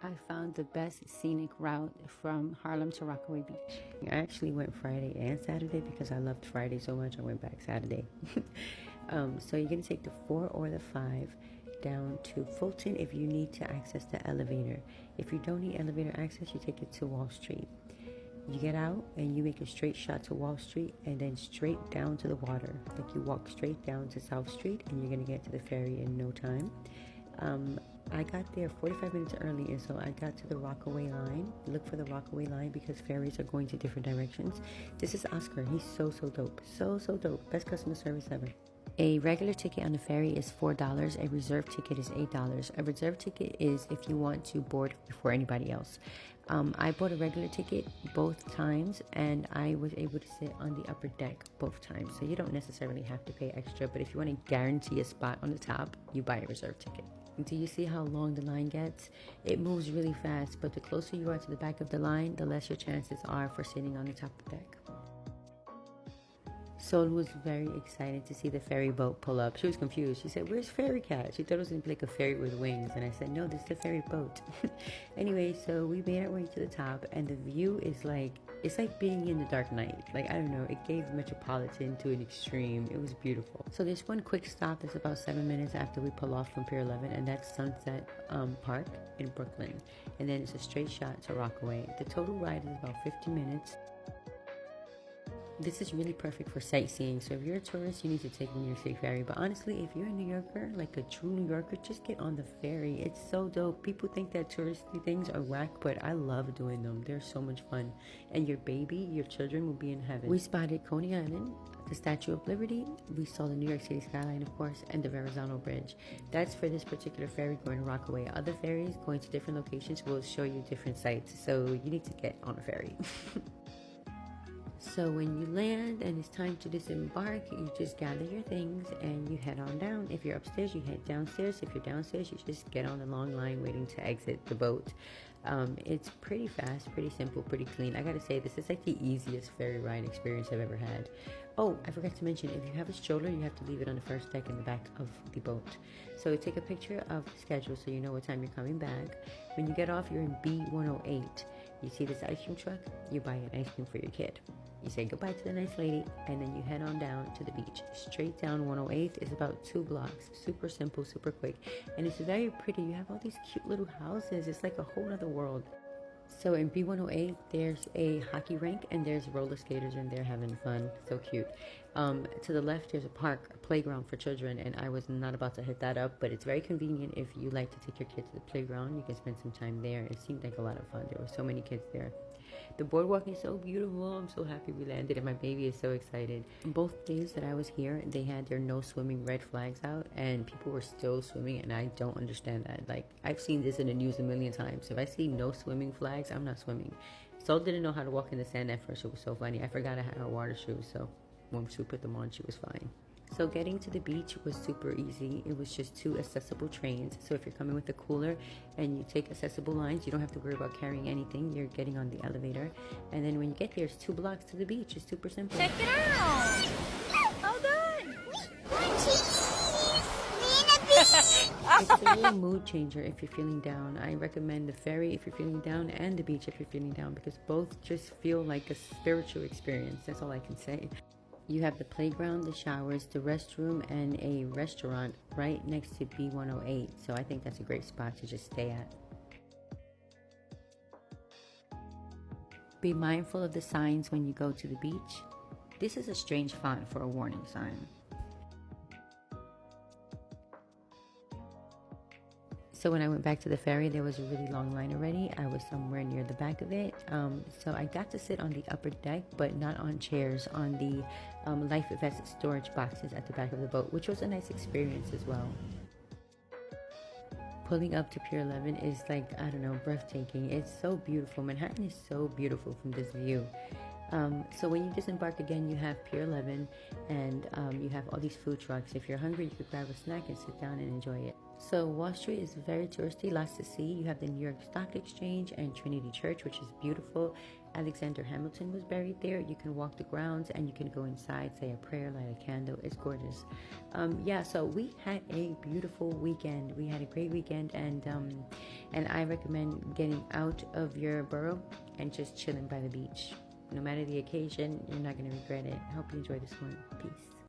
I found the best scenic route from Harlem to Rockaway Beach. I actually went Friday and Saturday because I loved Friday so much. I went back Saturday. So you're going to take the 4 or the 5 down to Fulton if you need to access the elevator. If you don't need elevator access, you take it to Wall Street. You get out and you make a straight shot to Wall Street and then straight down to the water. Like you walk straight down to South Street and you're going to get to the ferry in no time. I got there 45 minutes early, and so I got to the Rockaway line. Look for the Rockaway line because ferries are going to different directions. This is Oscar. He's so dope. So dope. Best customer service ever. A regular ticket on the ferry is $4. A reserve ticket is $8. A reserve ticket is if you want to board before anybody else. I bought a regular ticket both times, and I was able to sit on the upper deck both times. So you don't necessarily have to pay extra, but if you want to guarantee a spot on the top, you buy a reserve ticket. Do you see how long the line gets? It moves really fast, but the closer you are to the back of the line, the less your chances are for sitting on the top of the deck. Sol was very excited to see the ferry boat pull up. She was confused. She said, "Where's Ferry Cat?" She thought it was going to be like a ferry with wings. And I said, "No, this is the ferry boat." Anyway, so we made our way to the top, and the view is like, it's like being in the Dark Knight. Like, I don't know, it gave Metropolitan to an extreme. It was beautiful. So there's one quick stop that's about 7 minutes after we pull off from Pier 11, and that's Sunset Park in Brooklyn. And then it's a straight shot to Rockaway. The total ride is about 50 minutes. This is really perfect for sightseeing. So if you're a tourist, you need to take the New York City ferry. But honestly, if you're a New Yorker, like a true New Yorker, just get on the ferry. It's so dope. People think that touristy things are whack, but I love doing them. They're so much fun. And your baby, your children will be in heaven. We spotted Coney Island, the Statue of Liberty. We saw the New York City skyline, of course, and the Verrazano Bridge. That's for this particular ferry going to Rockaway. Other ferries going to different locations will show you different sites. So you need to get on a ferry. So when you land and it's time to disembark, you just gather your things and you head on down. If you're upstairs, you head downstairs. If you're downstairs, you just get on the long line waiting to exit the boat. It's pretty fast, pretty simple, pretty clean. I gotta say, this is like the easiest ferry ride experience I've ever had. Oh, I forgot to mention, if you have a stroller, you have to leave it on the first deck in the back of the boat. So take a picture of the schedule so you know what time you're coming back. When you get off, you're in B108. You see this ice cream truck, you buy an ice cream for your kid. You say goodbye to the nice lady, and then you head on down to the beach. Straight down 108 is about 2 blocks. Super simple, super quick. And it's very pretty. You have all these cute little houses. It's like a whole other world. So in B108, there's a hockey rink, and there's roller skaters in there having fun. So cute. To the left, there's a park, a playground for children, and I was not about to hit that up, but it's very convenient if you like to take your kids to the playground. You can spend some time there. It seemed like a lot of fun. There were so many kids there. The boardwalk is so beautiful. I'm so happy we landed, and my baby is so excited. Both days that I was here, they had their no swimming red flags out, and people were still swimming, and I don't understand that. Like, I've seen this in the news a million times. If I see no swimming flags, I'm not swimming. Sol didn't know how to walk in the sand at first. It was so funny. I forgot I had her water shoes, so once we put them on, she was fine. So getting to the beach was super easy. It was just 2 accessible trains. So if you're coming with a cooler and you take accessible lines, you don't have to worry about carrying anything. You're getting on the elevator. And then when you get there, it's 2 blocks to the beach. It's super simple. Check it out! Hold on! It's a real mood changer if you're feeling down. I recommend the ferry if you're feeling down and the beach if you're feeling down, because both just feel like a spiritual experience. That's all I can say. You have the playground, the showers, the restroom, and a restaurant right next to B108. So I think that's a great spot to just stay at. Be mindful of the signs when you go to the beach. This is a strange font for a warning sign. So when I went back to the ferry, there was a really long line already. I was somewhere near the back of it. So I got to sit on the upper deck, but not on chairs, on the life vest storage boxes at the back of the boat, which was a nice experience as well. Pulling up to Pier 11 is like, I don't know, breathtaking. It's so beautiful. Manhattan is so beautiful from this view. So when you disembark again, you have Pier 11, and you have all these food trucks. If you're hungry, you could grab a snack and sit down and enjoy it. So Wall Street is very touristy, lots to see. You have the New York Stock Exchange and Trinity Church, which is beautiful. Alexander Hamilton was buried there. You can walk the grounds and you can go inside, say a prayer, light a candle. It's gorgeous. Yeah, so we had a beautiful weekend. We had a great weekend, and I recommend getting out of your borough and just chilling by the beach. No matter the occasion, you're not going to regret it. I hope you enjoy this one. Peace.